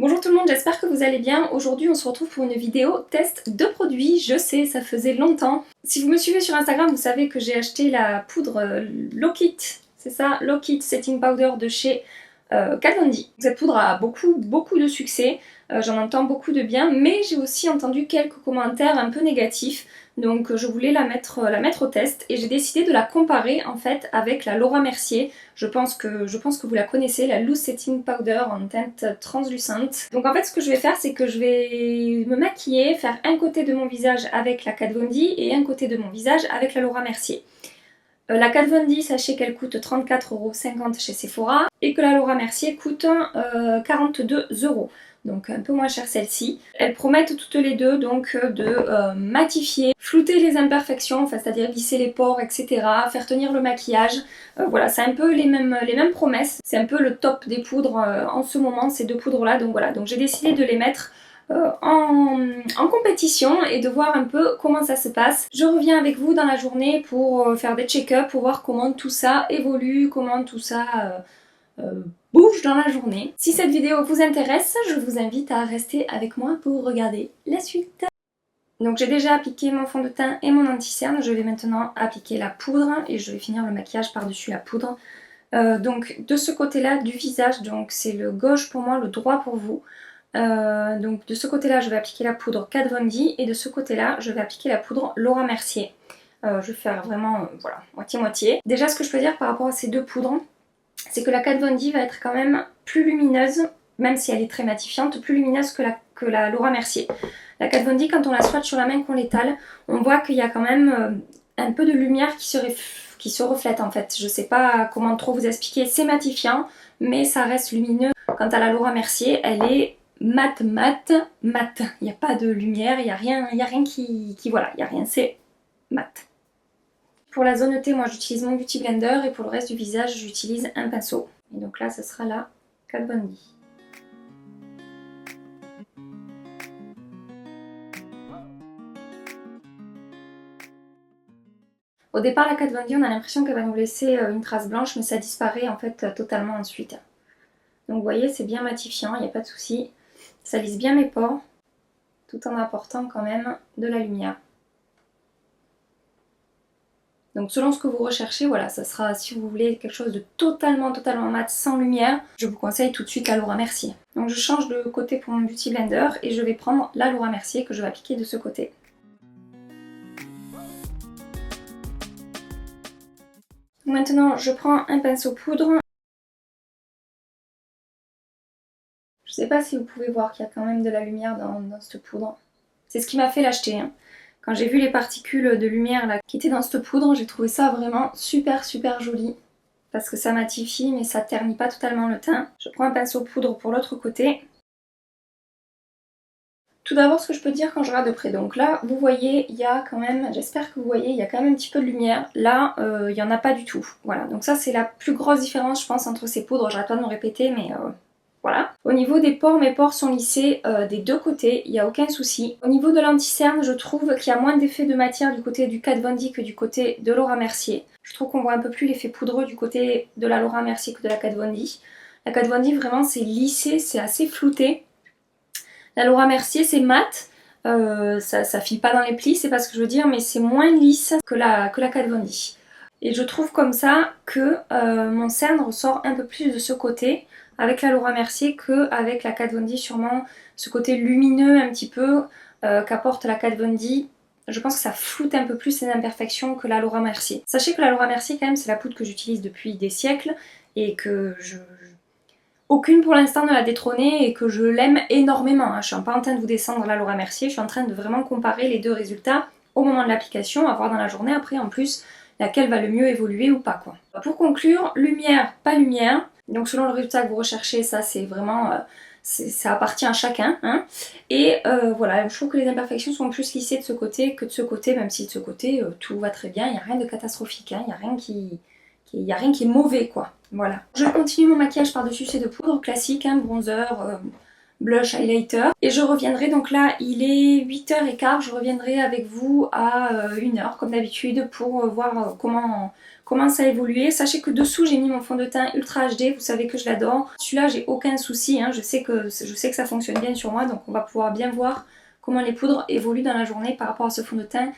Bonjour tout le monde, j'espère que vous allez bien. Aujourd'hui on se retrouve pour une vidéo test de produits. Je sais, ça faisait longtemps. Si vous me suivez sur Instagram, vous savez que j'ai acheté la poudre Low-Kit, c'est ça, Low-Kit Setting Powder de chez Kat Von D. Cette poudre a beaucoup de succès, j'en entends beaucoup de bien, mais j'ai aussi entendu quelques commentaires un peu négatifs. Donc je voulais la mettre au test et j'ai décidé de la comparer en fait avec la Laura Mercier. Je pense que vous la connaissez, la Loose Setting Powder en teinte translucente. Donc en fait ce que je vais faire c'est que je vais me maquiller, faire un côté de mon visage avec la Kat Von D et un côté de mon visage avec la Laura Mercier. La Kat Von D, sachez qu'elle coûte 34,50 € chez Sephora et que la Laura Mercier coûte 42 €. Donc un peu moins cher celle-ci. Elles promettent toutes les deux donc de matifier, flouter les imperfections, enfin, c'est-à-dire lisser les pores, etc., faire tenir le maquillage. Voilà, c'est un peu les mêmes promesses. C'est un peu le top des poudres en ce moment, ces deux poudres-là. Donc voilà, donc j'ai décidé de les mettre en compétition et de voir un peu comment ça se passe. Je reviens avec vous dans la journée pour faire des check-up, pour voir comment tout ça évolue, comment tout ça bouge dans la journée. Si cette vidéo vous intéresse, je vous invite à rester avec moi pour regarder la suite. Donc j'ai déjà appliqué mon fond de teint et mon anti-cerne, je vais maintenant appliquer la poudre et je vais finir le maquillage par-dessus la poudre. Donc de ce côté-là du visage, donc c'est le gauche pour moi, le droit pour vous. Donc de ce côté-là, je vais appliquer la poudre Kat Von D et de ce côté-là, je vais appliquer la poudre Laura Mercier. Je vais faire vraiment, voilà, moitié-moitié. Déjà, ce que je peux dire par rapport à ces deux poudres, c'est que la Kat Von D va être quand même plus lumineuse, même si elle est très matifiante, plus lumineuse que la Laura Mercier. La Kat Von D, quand on la swatch sur la main, qu'on l'étale, on voit qu'il y a quand même un peu de lumière qui se reflète en fait. Je sais pas comment trop vous expliquer, c'est matifiant, mais ça reste lumineux. Quant à la Laura Mercier, elle est mat. Il n'y a pas de lumière, il n'y a rien qui voilà, il n'y a rien, c'est mat. Pour la zone T, moi j'utilise mon Beauty Blender et pour le reste du visage, j'utilise un pinceau. Et donc là, ce sera la Kat Von D. Au départ, la Kat Von D, on a l'impression qu'elle va nous laisser une trace blanche, mais ça disparaît en fait totalement ensuite. Donc vous voyez, c'est bien matifiant, il n'y a pas de souci. Ça lisse bien mes pores, tout en apportant quand même de la lumière. Donc selon ce que vous recherchez, voilà, ça sera, si vous voulez quelque chose de totalement mat, sans lumière, je vous conseille tout de suite la Laura Mercier. Donc je change de côté pour mon Beauty Blender et je vais prendre la Laura Mercier que je vais appliquer de ce côté. Maintenant, je prends un pinceau poudre. Je sais pas si vous pouvez voir qu'il y a quand même de la lumière dans cette poudre. C'est ce qui m'a fait l'acheter, hein. Quand j'ai vu les particules de lumière là, qui étaient dans cette poudre, j'ai trouvé ça vraiment super joli. Parce que ça matifie mais ça ternit pas totalement le teint. Je prends un pinceau poudre pour l'autre côté. Tout d'abord, ce que je peux dire quand je regarde de près, donc là vous voyez, il y a quand même, j'espère que vous voyez, il y a quand même un petit peu de lumière. Là, il n'y en a pas du tout. Voilà, donc ça c'est la plus grosse différence je pense entre ces poudres. J'arrête pas de me répéter mais voilà. Au niveau des pores, mes pores sont lissés des deux côtés, il n'y a aucun souci. Au niveau de l'anti-cerne, je trouve qu'il y a moins d'effet de matière du côté du Kat Von D que du côté de Laura Mercier. Je trouve qu'on voit un peu plus l'effet poudreux du côté de la Laura Mercier que de la Kat Von D. La Kat Von D vraiment c'est lissé, c'est assez flouté. La Laura Mercier c'est mat, ça file pas dans les plis, c'est pas ce que je veux dire, mais c'est moins lisse que la Kat Von D. Et je trouve comme ça que mon cerne ressort un peu plus de ce côté avec la Laura Mercier qu'avec la Kat Von D, sûrement ce côté lumineux un petit peu qu'apporte la Kat Von D. Je pense que ça floute un peu plus ces imperfections que la Laura Mercier. Sachez que la Laura Mercier quand même c'est la poudre que j'utilise depuis des siècles et que aucune pour l'instant ne l'a détrônée et que je l'aime énormément, hein. Je suis pas en train de vous descendre la Laura Mercier, je suis en train de vraiment comparer les deux résultats au moment de l'application, à voir dans la journée après en plus laquelle va le mieux évoluer ou pas quoi. Pour conclure, lumière, pas lumière, donc selon le résultat que vous recherchez, ça c'est vraiment, ça appartient à chacun, hein. Et voilà, je trouve que les imperfections sont plus lissées de ce côté que de ce côté, même si de ce côté tout va très bien, il n'y a rien de catastrophique, hein. Il n'y a rien qui est mauvais quoi. Voilà. Je continue mon maquillage par-dessus ces deux poudres classiques, hein, bronzer, blush highlighter. Et je reviendrai, donc là il est 8h15, je reviendrai avec vous à 1h comme d'habitude pour voir comment ça a évolué. Sachez que dessous j'ai mis mon fond de teint Ultra HD, vous savez que je l'adore. Celui-là j'ai aucun souci, hein. Je sais que ça fonctionne bien sur moi, donc on va pouvoir bien voir comment les poudres évoluent dans la journée par rapport à ce fond de teint,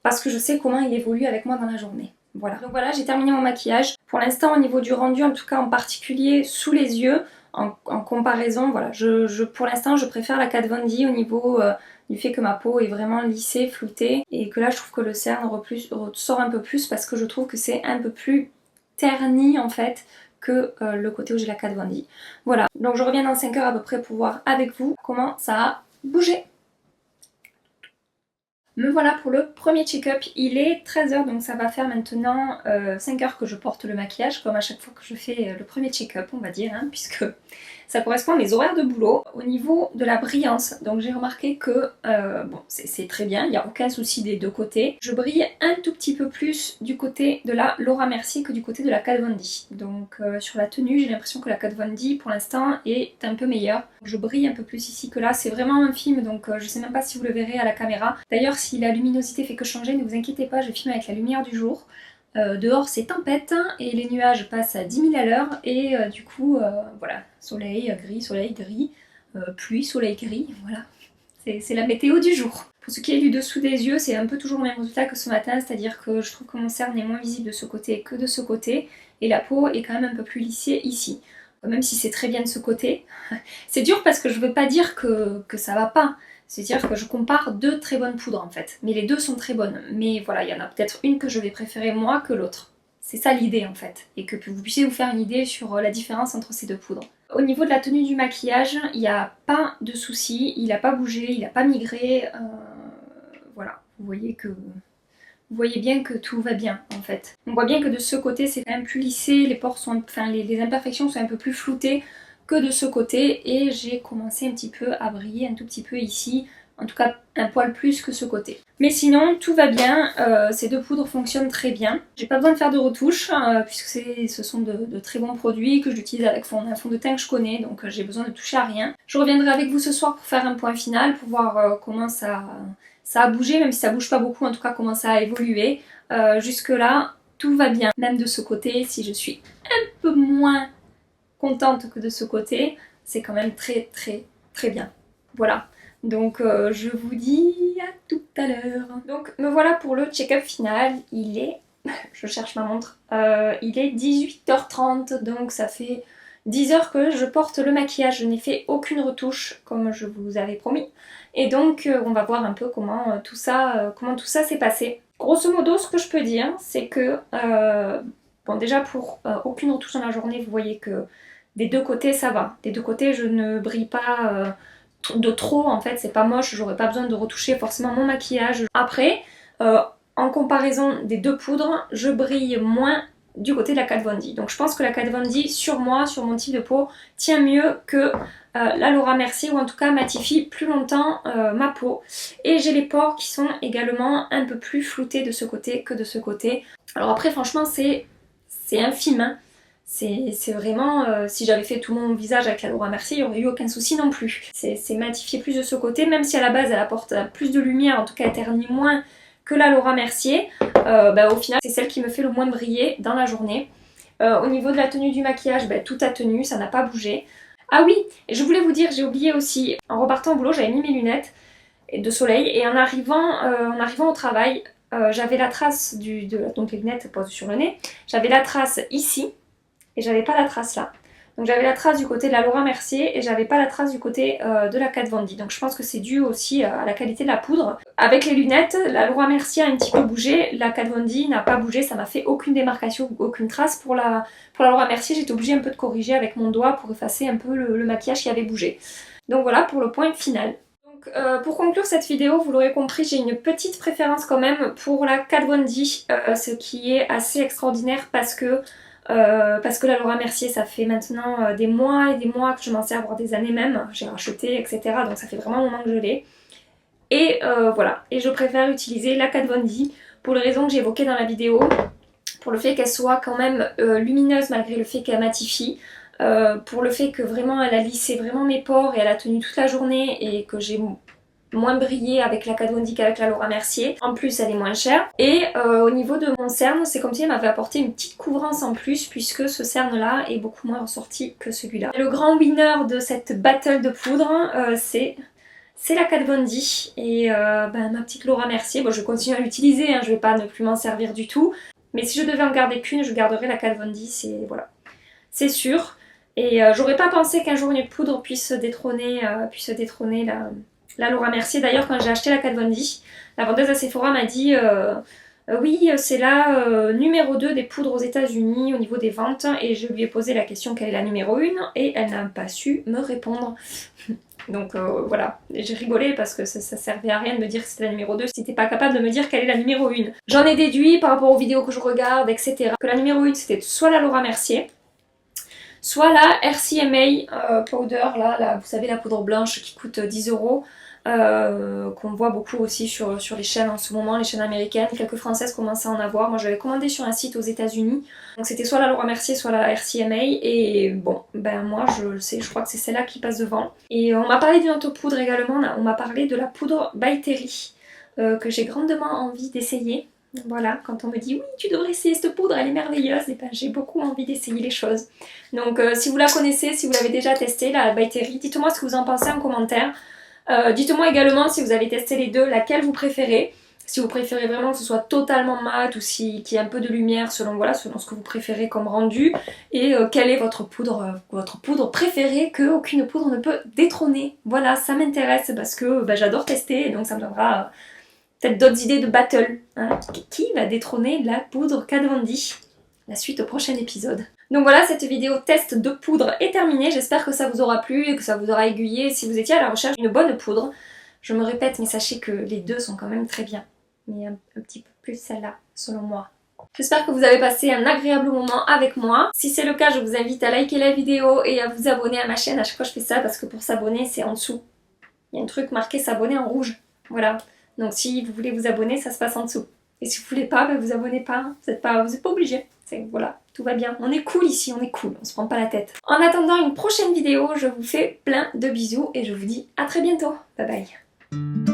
parce que je sais comment il évolue avec moi dans la journée. Voilà. Donc voilà, j'ai terminé mon maquillage. Pour l'instant au niveau du rendu, en tout cas en particulier sous les yeux, en comparaison, voilà, pour l'instant je préfère la Kat Von D au niveau du fait que ma peau est vraiment lissée, floutée, et que là je trouve que le cerne ressort un peu plus parce que je trouve que c'est un peu plus terni en fait que le côté où j'ai la Kat Von D. Voilà, donc je reviens dans 5 heures à peu près pour voir avec vous comment ça a bougé. Me voilà pour le premier check-up, il est 13h donc ça va faire maintenant 5 heures que je porte le maquillage, comme à chaque fois que je fais le premier check-up on va dire, hein, puisque ça correspond à mes horaires de boulot. Au niveau de la brillance, donc j'ai remarqué que bon, c'est très bien, il n'y a aucun souci des deux côtés. Je brille un tout petit peu plus du côté de la Laura Mercier que du côté de la Kat Von D. Donc sur la tenue, j'ai l'impression que la Kat Von D pour l'instant est un peu meilleure. Je brille un peu plus ici que là, c'est vraiment un film, donc je sais même pas si vous le verrez à la caméra. D'ailleurs, si la luminosité fait que changer, ne vous inquiétez pas, je filme avec la lumière du jour. Dehors c'est tempête et les nuages passent à 10 000 à l'heure et du coup voilà, soleil gris, pluie, soleil gris, voilà, c'est la météo du jour. Pour ce qui est du dessous des yeux, c'est un peu toujours le même résultat que ce matin, c'est-à-dire que je trouve que mon cerne est moins visible de ce côté que de ce côté et la peau est quand même un peu plus lissée ici. Même si c'est très bien de ce côté. C'est dur parce que je veux pas dire que ça va pas. C'est-à-dire que je compare deux très bonnes poudres en fait. Mais les deux sont très bonnes. Mais voilà, il y en a peut-être une que je vais préférer moi que l'autre. C'est ça l'idée en fait. Et que vous puissiez vous faire une idée sur la différence entre ces deux poudres. Au niveau de la tenue du maquillage, il n'y a pas de souci. Il n'a pas bougé, il n'a pas migré. Voilà, vous voyez bien que tout va bien en fait. On voit bien que de ce côté c'est quand même plus lissé, les pores sont, enfin les imperfections sont un peu plus floutées que de ce côté et j'ai commencé un petit peu à briller un tout petit peu ici, en tout cas un poil plus que ce côté. Mais sinon tout va bien, ces deux poudres fonctionnent très bien. J'ai pas besoin de faire de retouches puisque ce sont de très bons produits que j'utilise avec un fond de teint que je connais, donc j'ai besoin de toucher à rien. Je reviendrai avec vous ce soir pour faire un point final, pour voir comment ça a bougé, même si ça bouge pas beaucoup, en tout cas comment ça a évolué. Jusque là, tout va bien. Même de ce côté, si je suis un peu moins contente que de ce côté, c'est quand même très très très bien. Voilà. Donc je vous dis à tout à l'heure. Donc me voilà pour le check-up final. Il est... je cherche ma montre. Il est 18h30, donc ça fait 10 heures que je porte le maquillage. Je n'ai fait aucune retouche comme je vous avais promis. Et donc on va voir un peu comment tout ça s'est passé. Grosso modo, ce que je peux dire, c'est que bon, déjà pour aucune retouche dans la journée, vous voyez que des deux côtés ça va. Des deux côtés je ne brille pas de trop en fait, c'est pas moche, j'aurais pas besoin de retoucher forcément mon maquillage. Après, en comparaison des deux poudres, je brille moins du côté de la Kat Von D. Donc je pense que la Kat Von D sur moi, sur mon type de peau, tient mieux que la Laura Mercier, ou en tout cas matifie plus longtemps ma peau. Et j'ai les pores qui sont également un peu plus floutés de ce côté que de ce côté. Alors après franchement c'est infime, hein. C'est vraiment, si j'avais fait tout mon visage avec la Laura Mercier, il n'y aurait eu aucun souci non plus. C'est matifié plus de ce côté, même si à la base elle apporte plus de lumière, en tout cas elle ternit moins que la Laura Mercier, bah, au final c'est celle qui me fait le moins briller dans la journée. Au niveau de la tenue du maquillage, bah, tout a tenu, ça n'a pas bougé. Ah oui, et je voulais vous dire, j'ai oublié aussi, en repartant au boulot j'avais mis mes lunettes de soleil et en arrivant au travail, j'avais la trace donc les lunettes posent sur le nez, j'avais la trace ici et j'avais pas la trace là. Donc j'avais la trace du côté de la Laura Mercier et j'avais pas la trace du côté de la Kat Von D. Donc je pense que c'est dû aussi à la qualité de la poudre. Avec les lunettes, la Laura Mercier a un petit peu bougé, la Kat Von D n'a pas bougé, ça m'a fait aucune démarcation, aucune trace. Pour la Laura Mercier, j'étais obligée un peu de corriger avec mon doigt pour effacer un peu le maquillage qui avait bougé. Donc voilà pour le point final. Donc pour conclure cette vidéo, vous l'aurez compris, j'ai une petite préférence quand même pour la Kat Von D, ce qui est assez extraordinaire parce que la Laura Mercier ça fait maintenant des mois et des mois que je m'en sers, voire des années même, j'ai racheté etc, donc ça fait vraiment un moment que je l'ai. Et voilà, et je préfère utiliser la Kat Von D pour les raisons que j'ai évoquées dans la vidéo, pour le fait qu'elle soit quand même lumineuse malgré le fait qu'elle matifie. pour le fait que vraiment elle a lissé vraiment mes pores et elle a tenu toute la journée et que j'ai moins brillé avec la Kat Von D qu'avec la Laura Mercier. En plus elle est moins chère. Et au niveau de mon cerne, c'est comme si elle m'avait apporté une petite couvrance en plus puisque ce cerne là est beaucoup moins ressorti que celui-là. Le grand winner de cette battle de poudre, c'est la Kat Von D et ma petite Laura Mercier. Bon, je continue à l'utiliser, hein, je vais pas ne plus m'en servir du tout. Mais si je devais en garder qu'une, je garderais la Kat Von D, voilà. C'est sûr. Et j'aurais pas pensé qu'un jour une poudre puisse détrôner la Laura Mercier. D'ailleurs, quand j'ai acheté la Kat Von D, la vendeuse à Sephora m'a dit oui, c'est la numéro 2 des poudres aux États-Unis au niveau des ventes. Et je lui ai posé la question quelle est la numéro 1 et elle n'a pas su me répondre. Donc voilà, j'ai rigolé parce que ça servait à rien de me dire que c'était la numéro 2 si t'es pas capable de me dire quelle est la numéro 1. J'en ai déduit par rapport aux vidéos que je regarde, etc. que la numéro 1 c'était soit la Laura Mercier, soit la RCMA powder, là, vous savez la poudre blanche qui coûte 10 €, qu'on voit beaucoup aussi sur les chaînes en ce moment, les chaînes américaines. Quelques françaises commencent à en avoir. Moi je l'avais commandé sur un site aux États-Unis. Donc c'était soit la Laura Mercier, soit la RCMA. Et bon, ben moi je crois que c'est celle-là qui passe devant. Et on m'a parlé d'une autre poudre également. On m'a parlé de la poudre By Terry, que j'ai grandement envie d'essayer. Voilà, quand on me dit oui tu devrais essayer cette poudre, elle est merveilleuse, et ben j'ai beaucoup envie d'essayer les choses. Donc si vous la connaissez, si vous l'avez déjà testée, la By Terry, dites-moi ce que vous en pensez en commentaire. Dites-moi également si vous avez testé les deux, laquelle vous préférez. Si vous préférez vraiment que ce soit totalement mat ou qu'il y ait un peu de lumière selon ce que vous préférez comme rendu. Et quelle est votre poudre préférée qu'aucune poudre ne peut détrôner. Voilà, ça m'intéresse parce que j'adore tester et donc ça me donnera peut-être d'autres idées de battle. Hein. Qui va détrôner la poudre Kat Von D? La suite au prochain épisode. Donc voilà, cette vidéo test de poudre est terminée. J'espère que ça vous aura plu et que ça vous aura aiguillé si vous étiez à la recherche d'une bonne poudre. Je me répète, mais sachez que les deux sont quand même très bien. Mais un petit peu plus celle-là, selon moi. J'espère que vous avez passé un agréable moment avec moi. Si c'est le cas, je vous invite à liker la vidéo et à vous abonner à ma chaîne. À chaque fois je fais ça parce que pour s'abonner, c'est en dessous. Il y a un truc marqué s'abonner en rouge. Voilà. Donc si vous voulez vous abonner, ça se passe en dessous. Et si vous voulez pas, vous abonnez pas. Vous êtes pas obligé. Voilà, tout va bien. On est cool ici, on est cool, on se prend pas la tête. En attendant une prochaine vidéo, je vous fais plein de bisous et je vous dis à très bientôt. Bye bye.